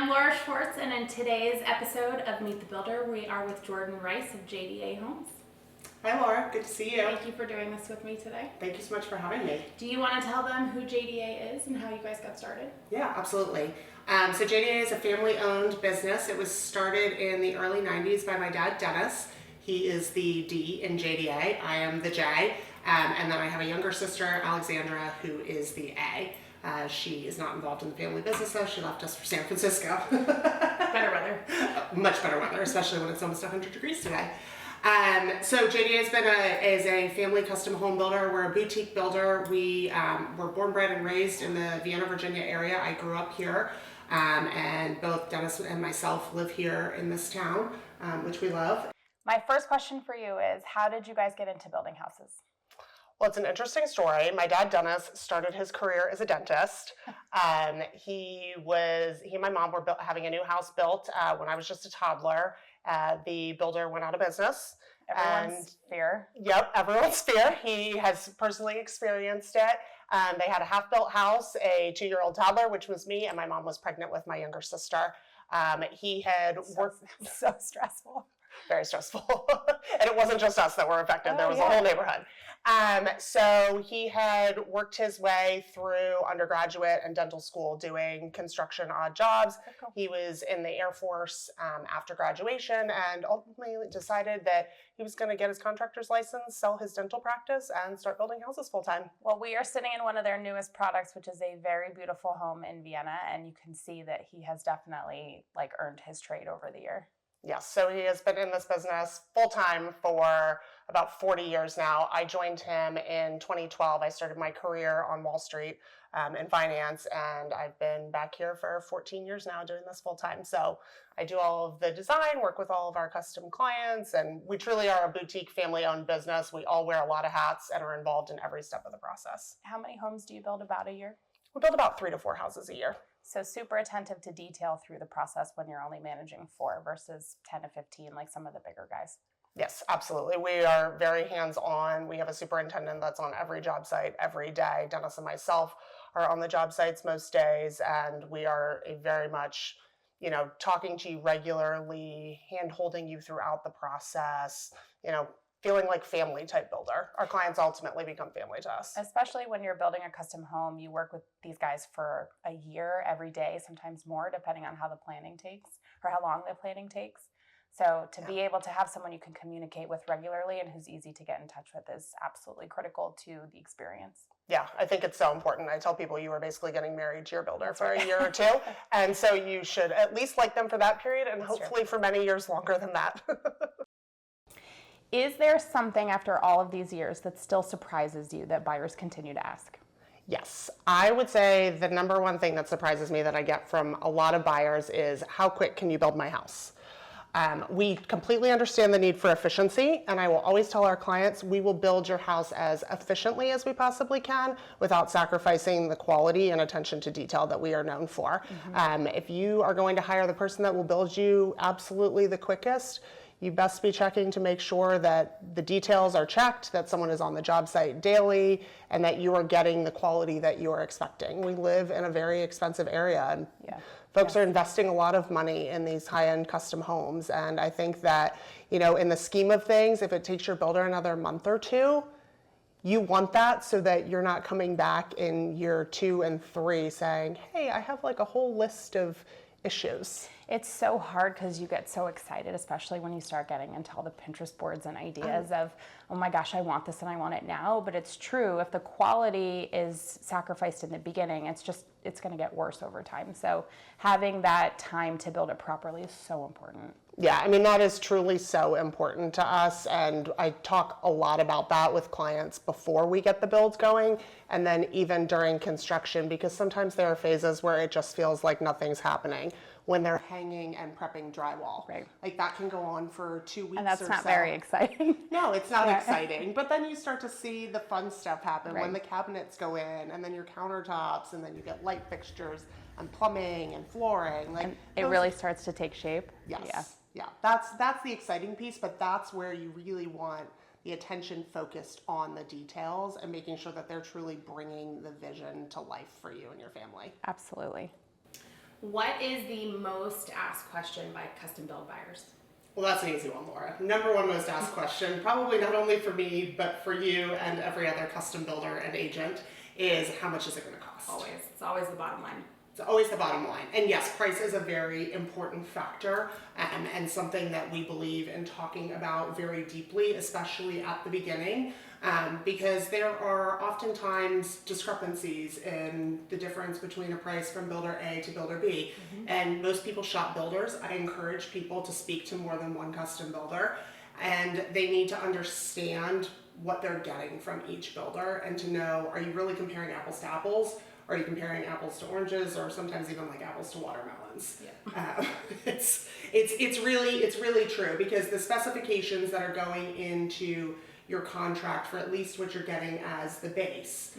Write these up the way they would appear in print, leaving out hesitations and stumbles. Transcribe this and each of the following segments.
I'm Laura Schwartz, and in today's episode of Meet the Builder, we are with Jordan Rice of JDA Homes. Hi Laura, good to see you. Thank you for doing this with me today. Thank you so much for having me. Do you want to tell them who JDA is and how you guys got started? Yeah, absolutely. So JDA is a family-owned business. It was started in the early 90s by my dad, Dennis. He is the D in JDA. I am the J. And then I have a younger sister, Alexandra, who is the A. She is not involved in the family business though. She left us for San Francisco. Better weather. Much better weather, especially when it's almost 100 degrees today. So JDA has been is a family custom home builder. We're a boutique builder. We were born, bred, and raised in the Vienna, Virginia area. I grew up here, and both Dennis and myself live here in this town, which we love. My first question for you is, how did you guys get into building houses? Well, it's an interesting story. My dad, Dennis, started his career as a dentist. He and my mom were having a new house built when I was just a toddler. The builder went out of business. Everyone's fear. Yep, everyone's fear. He has personally experienced it. They had a half-built house, a 2-year-old toddler, which was me, and my mom was pregnant with my younger sister. He had worked... So stressful. Very stressful. And it wasn't just us that were affected. There was a whole neighborhood. So he had worked his way through undergraduate and dental school doing construction odd jobs. Cool. He was in the Air Force after graduation and ultimately decided that he was going to get his contractor's license, sell his dental practice, and start building houses full time. Well, we are sitting in one of their newest products, which is a very beautiful home in Vienna, and you can see that he has definitely earned his trade over the year. Yes, so he has been in this business full-time for about 40 years now. I joined him in 2012. I started my career on Wall Street in finance, and I've been back here for 14 years now doing this full-time. So I do all of the design, work with all of our custom clients, and we truly are a boutique family-owned business. We all wear a lot of hats and are involved in every step of the process. How many homes do you build about a year? We build about 3 to 4 houses a year. So super attentive to detail through the process when you're only managing 4 versus 10 to 15 like some of the bigger guys. Yes, absolutely. We are very hands-on. We have a superintendent that's on every job site every day. Dennis and myself are on the job sites most days, and we are a very much, talking to you regularly, hand-holding you throughout the process, feeling like family type builder. Our clients ultimately become family to us. Especially when you're building a custom home, you work with these guys for a year every day, sometimes more, depending on how the planning takes or how long the planning takes. So to be able to have someone you can communicate with regularly and who's easy to get in touch with is absolutely critical to the experience. Yeah, I think it's so important. I tell people you are basically getting married to your builder for a year or two. And so you should at least like them for that period and hopefully for many years longer than that. Is there something after all of these years that still surprises you that buyers continue to ask? Yes, I would say the number one thing that surprises me that I get from a lot of buyers is how quick can you build my house? We completely understand the need for efficiency, and I will always tell our clients we will build your house as efficiently as we possibly can without sacrificing the quality and attention to detail that we are known for. If you are going to hire the person that will build you absolutely the quickest, you best be checking to make sure that the details are checked, that someone is on the job site daily, and that you are getting the quality that you are expecting. We live in a very expensive area, and folks are investing a lot of money in these high-end custom homes. And I think that, in the scheme of things, if it takes your builder another month or 2, you want that so that you're not coming back in year 2 and 3 saying, hey, I have a whole list of issues. It's so hard because you get so excited, especially when you start getting into all the Pinterest boards and ideas of, oh my gosh, I want this and I want it now. But it's true, if the quality is sacrificed in the beginning, it's going to get worse over time. So having that time to build it properly is so important. Yeah, I mean, that is truly so important to us. And I talk a lot about that with clients before we get the builds going and then even during construction, because sometimes there are phases where it just feels like nothing's happening when they're hanging and prepping drywall. Right. That can go on for 2 weeks or so. And that's not very exciting. No, it's not exciting. But then you start to see the fun stuff happen when the cabinets go in and then your countertops and then you get light fixtures and plumbing and flooring. And it really starts to take shape. Yes. Yeah. That's the exciting piece, but that's where you really want the attention focused on the details and making sure that they're truly bringing the vision to life for you and your family. Absolutely. What is the most asked question by custom build buyers? Well, that's an easy one, Laura. Number one most asked question, probably not only for me, but for you and every other custom builder and agent, is how much is it going to cost? Always. It's always the bottom line. It's always the bottom line. And yes, price is a very important factor and something that we believe in talking about very deeply, especially at the beginning, because there are oftentimes discrepancies in the difference between a price from builder A to builder B. And most people shop builders. I encourage people to speak to more than one custom builder, and they need to understand what they're getting from each builder and to know, are you really comparing apples to apples? Are you comparing apples to oranges, or sometimes even like apples to watermelons? Yeah. It's really true, because the specifications that are going into your contract for at least what you're getting as the base,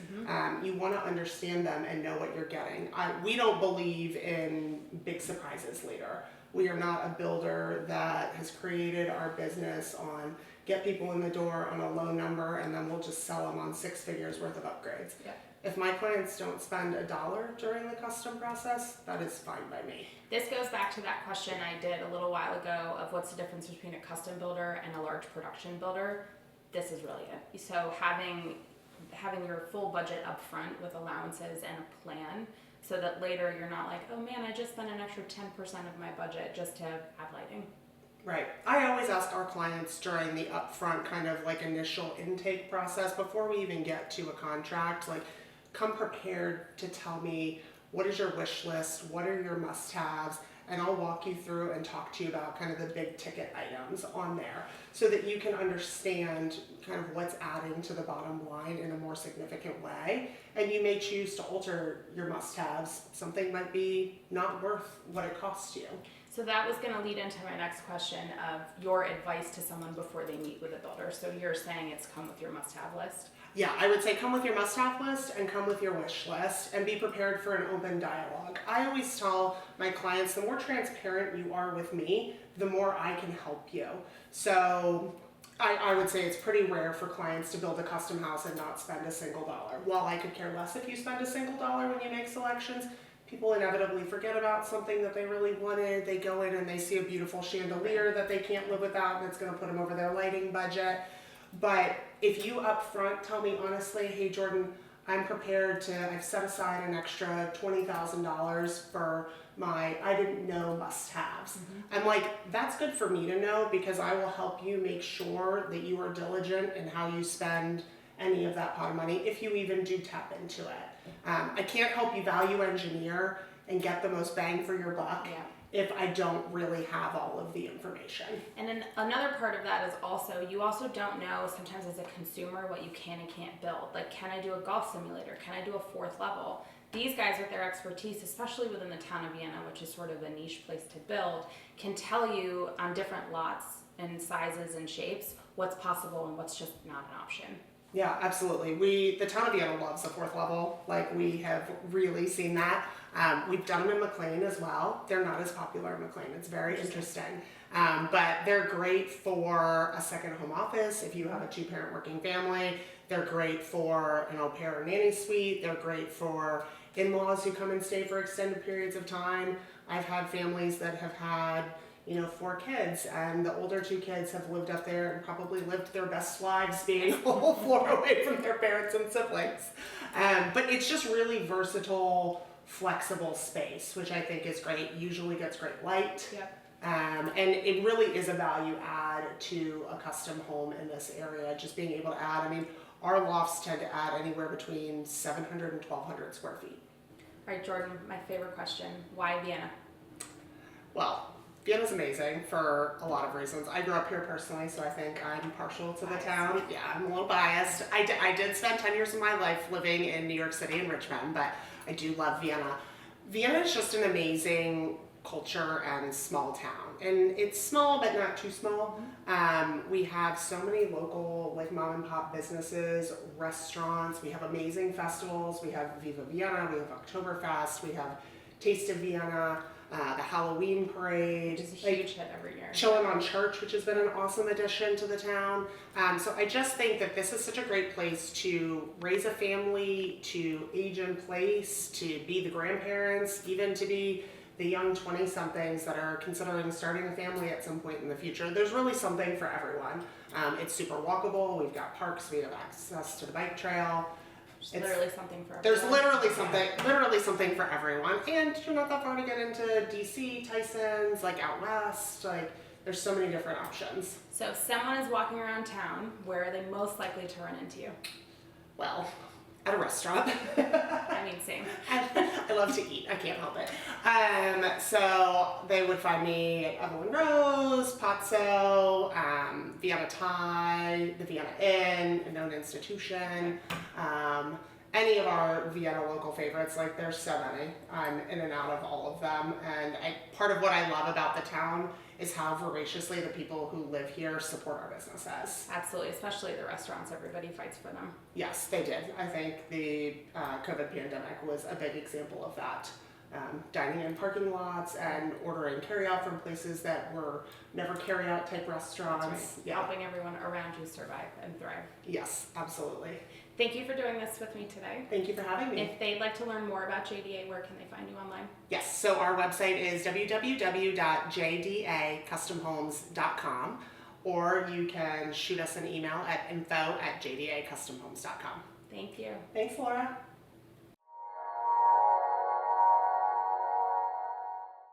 you want to understand them and know what you're getting. We don't believe in big surprises later. We are not a builder that has created our business on get people in the door on a low number and then we'll just sell them on 6 figures worth of upgrades. Yeah. If my clients don't spend $1 during the custom process, that is fine by me. This goes back to that question I did a little while ago of what's the difference between a custom builder and a large production builder. This is really it. So having your full budget up front with allowances and a plan, so that later you're not like, oh man, I just spent an extra 10% of my budget just to have lighting. Right. I always ask our clients during the upfront kind of like initial intake process before we even get to a contract, like, come prepared to tell me what is your wish list, what are your must-haves, and I'll walk you through and talk to you about kind of the big ticket items on there so that you can understand kind of what's adding to the bottom line in a more significant way. And you may choose to alter your must-haves. Something might be not worth what it costs you. So that was going to lead into my next question of your advice to someone before they meet with a builder. So you're saying it's come with your must-have list? Yeah, I would say come with your must-have list and come with your wish list and be prepared for an open dialogue. I always tell my clients, the more transparent you are with me, the more I can help you. So I would say it's pretty rare for clients to build a custom house and not spend a single dollar. While I could care less if you spend a single dollar when you make selections, people inevitably forget about something that they really wanted. They go in and they see a beautiful chandelier that they can't live without, and it's going to put them over their lighting budget. But if you up front tell me honestly, hey Jordan, I'm prepared to, I've set aside an extra $20,000 for my I didn't know must-haves. I'm like, that's good for me to know, because I will help you make sure that you are diligent in how you spend any of that pot of money, if you even do tap into it. I can't help you value engineer and get the most bang for your buck if I don't really have all of the information. And then another part of that is also, you also don't know sometimes as a consumer what you can and can't build. Like, can I do a golf simulator? Can I do a 4th level? These guys with their expertise, especially within the town of Vienna, which is sort of a niche place to build, can tell you on different lots and sizes and shapes what's possible and what's just not an option. Yeah, absolutely. The town of Vienna loves the 4th level. Like, we have really seen that. We've done them in McLean as well. They're not as popular in McLean. It's very interesting. But they're great for a second home office if you have a 2-parent working family. They're great for an au pair or nanny suite. They're great for in-laws who come and stay for extended periods of time. I've had families that have had 4 kids, and the older 2 kids have lived up there and probably lived their best lives being a whole floor away from their parents and siblings. But it's just really versatile, flexible space, which I think is great. Usually gets great light. Yep. And it really is a value add to a custom home in this area, just being able to add. I mean, our lofts tend to add anywhere between 700 and 1,200 square feet. All right, Jordan, my favorite question, why Vienna? Well, Vienna's amazing for a lot of reasons. I grew up here personally, so I think I'm partial to the town. Yeah, I'm a little biased. I did spend 10 years of my life living in New York City and Richmond, but I do love Vienna. Vienna is just an amazing culture and small town. And it's small, but not too small. We have so many local, like, mom and pop businesses, restaurants. We have amazing festivals. We have Viva Vienna, we have Oktoberfest, we have Taste of Vienna, the Halloween parade. Which is a huge hit every year. Chillin' on Church, which has been an awesome addition to the town. So I just think that this is such a great place to raise a family, to age in place, to be the grandparents, even to be the the young 20-somethings that are considering starting a family at some point in the future. There's really something for everyone. It's super walkable. We've got parks. We have access to the bike trail. There's literally something for everyone. There's literally something for everyone. And you're not that far to get into DC, Tyson's, like out west. Like, there's so many different options. So if someone is walking around town, where are they most likely to run into you? Well, at a restaurant. I mean, same. I love to eat. I can't help it. So they would find me at Evelyn Rose, Pozzo, Vienna Thai, the Vienna Inn, a known institution. Any of our Vienna local favorites, like there's so many. I'm in and out of all of them. And part of what I love about the town is how voraciously the people who live here support our businesses. Absolutely, especially the restaurants. Everybody fights for them. Yes, they did. I think the COVID pandemic was a big example of that. Dining in parking lots and ordering carryout from places that were never carryout type restaurants. That's right. Yeah. Helping everyone around you survive and thrive. Yes, absolutely. Thank you for doing this with me today. Thank you for having me. If they'd like to learn more about JDA, where can they find you online? Yes, so our website is www.jdacustomhomes.com, or you can shoot us an email at info@jdacustomhomes.com. Thank you. Thanks, Laura.